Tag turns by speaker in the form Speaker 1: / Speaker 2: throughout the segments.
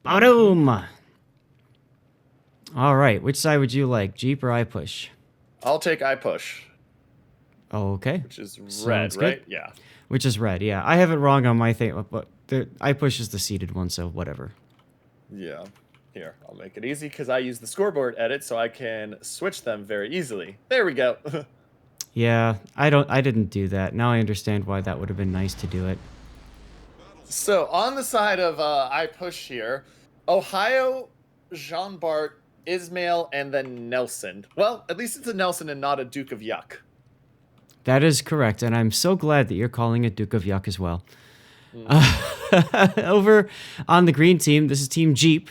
Speaker 1: Boom! All right, which side would you like, Jeep or IPUSH?
Speaker 2: I'll take IPUSH.
Speaker 1: Okay.
Speaker 2: Which is red,
Speaker 1: Sounds
Speaker 2: right?
Speaker 1: good.
Speaker 2: Yeah.
Speaker 1: Which is red, yeah. I have it wrong on my thing, but IPUSH is the seeded one, so whatever.
Speaker 2: Yeah. Here, I'll make it easy because I use the scoreboard edit so I can switch them very easily. There we go.
Speaker 1: Yeah, I didn't do that. Now I understand why that would have been nice to do it.
Speaker 2: So on the side of IPUSH here, Ohio, Jean Bart, Ismail, and then Nelson. Well, at least it's a Nelson and not a Duke of Yuck.
Speaker 1: That is correct, and I'm so glad that you're calling it Duke of Yuck as well. Over on the green team, this is Team Jeep.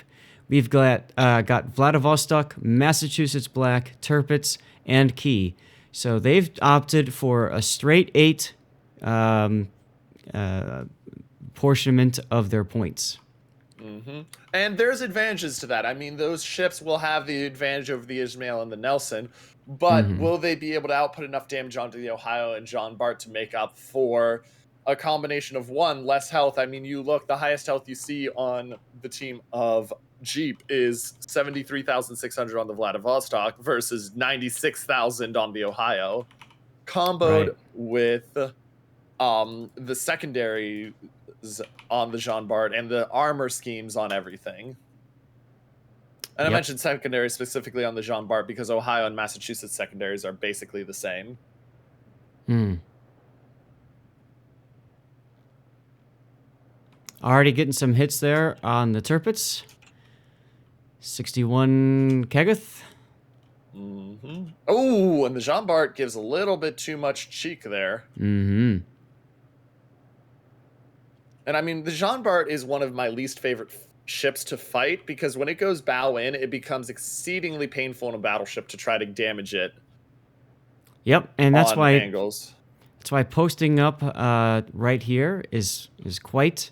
Speaker 1: We've got Vladivostok, Massachusetts Black, Tirpitz, and Key. So they've opted for a straight 8 portionment of their points.
Speaker 2: And there's advantages to that. I mean, those ships will have the advantage over the Ismail and the Nelson, but will they be able to output enough damage onto the Ohio and Jean Bart to make up for a combination of one, less health? I mean, you look, the highest health you see on the team of Jeep is 73,600 on the Vladivostok versus 96,000 on the Ohio, comboed with the secondary on the Jean Bart and the armor schemes on everything. And I mentioned secondary specifically on the Jean Bart because Ohio and Massachusetts secondaries are basically the same.
Speaker 1: Already getting some hits there on the Tirpitz. 61 Kegith.
Speaker 2: Oh, and the Jean Bart gives a little bit too much cheek there. And I mean, the Jean Bart is one of my least favorite ships to fight because when it goes bow in, it becomes exceedingly painful in a battleship to try to damage it.
Speaker 1: Yep, and that's why
Speaker 2: angles.
Speaker 1: That's why posting up right here is quite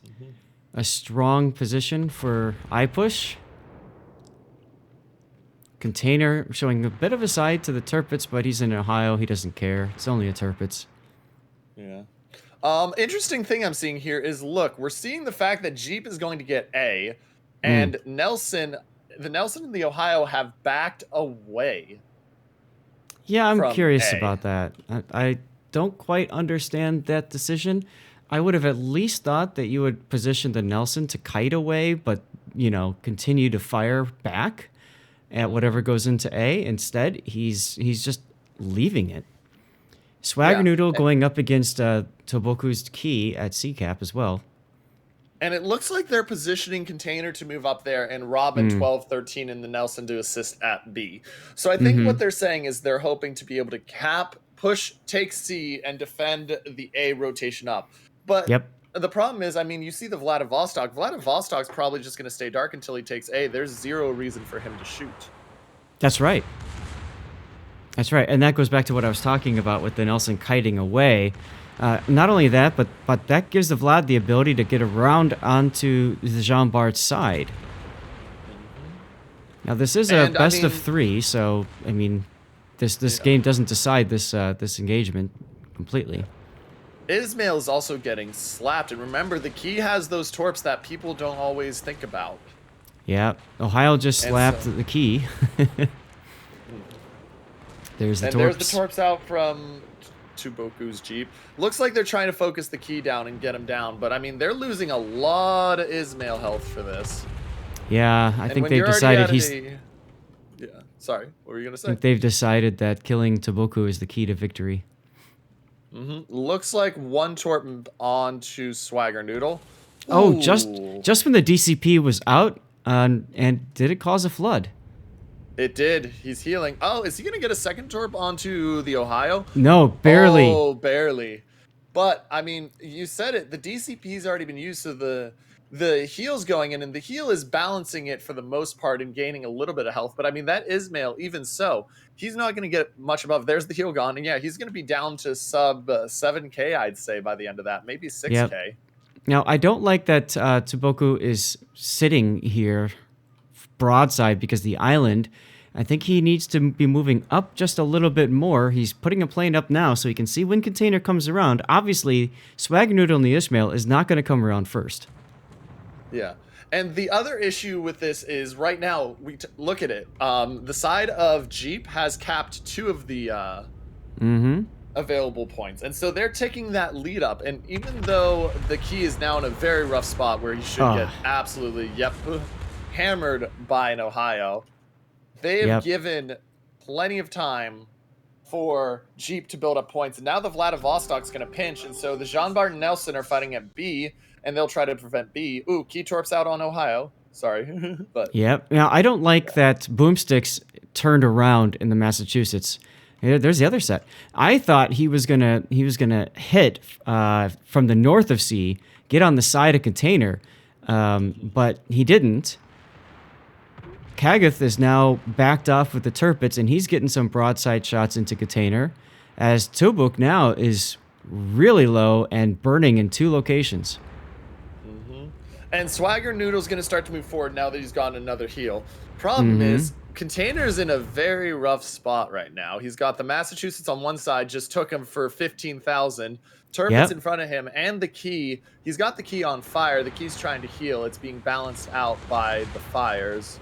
Speaker 1: a strong position for IPUSH. Container showing a bit of a side to the Tirpitz, but he's in Ohio. He doesn't care. It's only a Tirpitz.
Speaker 2: Yeah. Interesting thing I'm seeing here is, look, we're seeing the fact that Jeep is going to get A, and the Nelson and the Ohio have backed away.
Speaker 1: Yeah, I'm curious about that. I don't quite understand that decision. I would have at least thought that you would position the Nelson to kite away, but, you know, continue to fire back at whatever goes into A. Instead, he's just leaving it. Swagger Noodle going up against Toboku's Key at C-Cap as well.
Speaker 2: And it looks like they're positioning Container to move up there and Robin 12-13 and the Nelson to assist at B. So I think what they're saying is they're hoping to be able to cap, push, take C, and defend the A rotation up. But the problem is, I mean, you see the Vladivostok. Vladivostok's probably just going to stay dark until he takes A. There's zero reason for him to shoot.
Speaker 1: That's right. That's right, and that goes back to what I was talking about with the Nelson kiting away. Not only that, but that gives the Vlad the ability to get around onto the Jean Bart's side. Now this is a best of 3, so I mean, this game doesn't decide this engagement completely.
Speaker 2: Ismail is also getting slapped, and remember, the Key has those torps that people don't always think about.
Speaker 1: Yeah, Ohio just slapped the Key. There's the torps.
Speaker 2: There's the torps out from Toboku's Jeep. Looks like they're trying to focus the Key down and get him down, but I mean, they're losing a lot of Ismail health for this.
Speaker 1: Yeah, I think they've decided
Speaker 2: Yeah, sorry, what were you going to say?
Speaker 1: I think they've decided that killing Toboku is the key to victory.
Speaker 2: Looks like one torp onto Swagger Noodle.
Speaker 1: Oh, just when the DCP was out, and did it cause a flood?
Speaker 2: It did. He's healing. Oh, is he going to get a second torp onto the Ohio?
Speaker 1: No, barely.
Speaker 2: Oh, barely. But, I mean, you said it. The DCP's already been used, so the heal's going in, and the heal is balancing it for the most part and gaining a little bit of health. But, I mean, that Ismail, even so, he's not going to get much above. There's the heal gone. And, yeah, he's going to be down to sub 7K, I'd say, by the end of that. Maybe 6K.
Speaker 1: Yep. Now, I don't like that Toboku is sitting here broadside because the island, I think he needs to be moving up just a little bit more. He's putting a plane up now so he can see when Container comes around. Obviously, Swagger Noodle and the Ismail is not going to come around first.
Speaker 2: Yeah. And the other issue with this is right now, look at it. The side of Jeep has capped 2 of the available points. And so they're taking that lead up. And even though the key is now in a very rough spot where he should get absolutely, hammered by an Ohio, they have given plenty of time for Jeep to build up points. And now the Vladivostok's going to pinch. And so the Jean Bart and Nelson are fighting at B, and they'll try to prevent B. Ooh, Keytorp's out on Ohio. Sorry. But
Speaker 1: Yep. Now, I don't like that Boomsticks turned around in the Massachusetts. Yeah, there's the other set. I thought he was gonna hit from the north of C, get on the side of Container, but he didn't. Kagath is now backed off with the Turpits, and he's getting some broadside shots into Container, as Tobuk now is really low and burning in 2 locations.
Speaker 2: And Swagger Noodle's going to start to move forward now that he's gotten another heal. Problem is, Container's in a very rough spot right now. He's got the Massachusetts on one side, just took him for 15,000. Turpit's in front of him, and the key. He's got the key on fire. The key's trying to heal. It's being balanced out by the fires.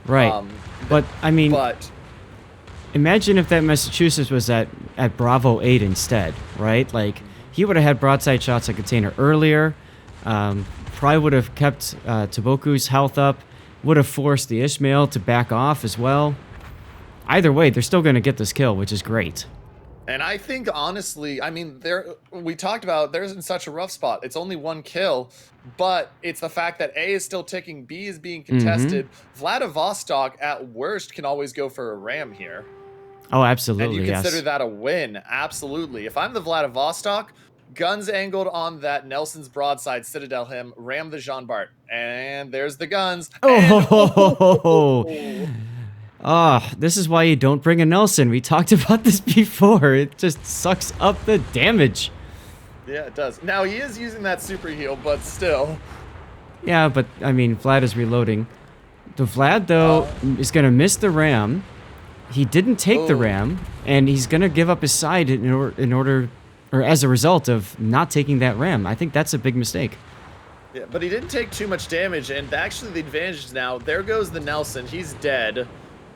Speaker 1: Right. But, I mean, imagine if that Massachusetts was at Bravo 8 instead, right? Like, he would have had broadside shots at Container earlier. Probably would have kept Toboku's health up, would have forced the Ishmael to back off as well. Either way, they're still going to get this kill, which is great.
Speaker 2: And I think, honestly, I mean, we talked about they're in such a rough spot. It's only 1 kill, but it's the fact that A is still ticking, B is being contested. Vladivostok, at worst, can always go for a ram here.
Speaker 1: Oh, absolutely,
Speaker 2: and you consider that a win. Absolutely. If I'm the Vladivostok, guns angled on that Nelson's broadside Citadel him, ram the Jean Bart. And there's the guns.
Speaker 1: This is why you don't bring a Nelson. We talked about this before. It just sucks up the damage.
Speaker 2: Yeah, it does. Now, he is using that super heal, but still.
Speaker 1: Yeah, but, I mean, Vlad is reloading. The Vlad, though, is going to miss the ram. He didn't take the ram, and he's going to give up his side in order, or as a result of not taking that ram. I think that's a big mistake.
Speaker 2: Yeah, but he didn't take too much damage, and actually the advantage is now, there goes the Nelson. He's dead.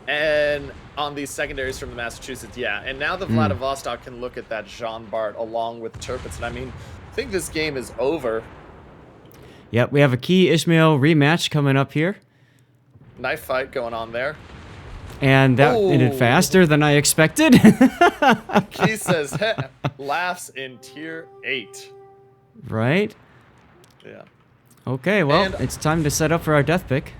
Speaker 2: And on these secondaries from the Massachusetts, and now the Vladivostok can look at that Jean Bart along with Turpitz. And I mean, I think this game is over.
Speaker 1: Yep, we have a key Ishmael rematch coming up here.
Speaker 2: Knife fight going on there.
Speaker 1: And that ended faster than I expected.
Speaker 2: Key says, laughs in tier 8.
Speaker 1: Right?
Speaker 2: Yeah.
Speaker 1: Okay, well, it's time to set up for our death pick.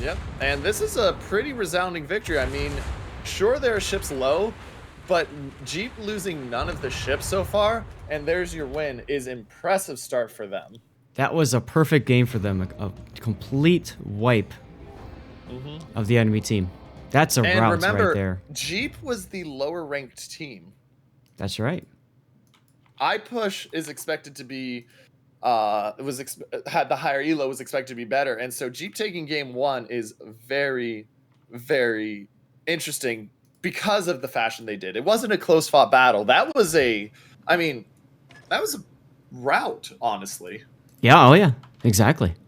Speaker 2: Yep, and this is a pretty resounding victory. I mean, sure, there are ships low, but Jeep losing none of the ships so far, and there's your win, is impressive start for them.
Speaker 1: That was a perfect game for them, a complete wipe of the enemy team. That's a rout right there.
Speaker 2: Jeep was the lower ranked team.
Speaker 1: That's right.
Speaker 2: IPUSH is expected to be had the higher elo, was expected to be better, and so Jeep taking game 1 is very, very interesting because of the fashion they did. It wasn't a close fought battle. That was a rout, honestly.
Speaker 1: Yeah, oh yeah, exactly.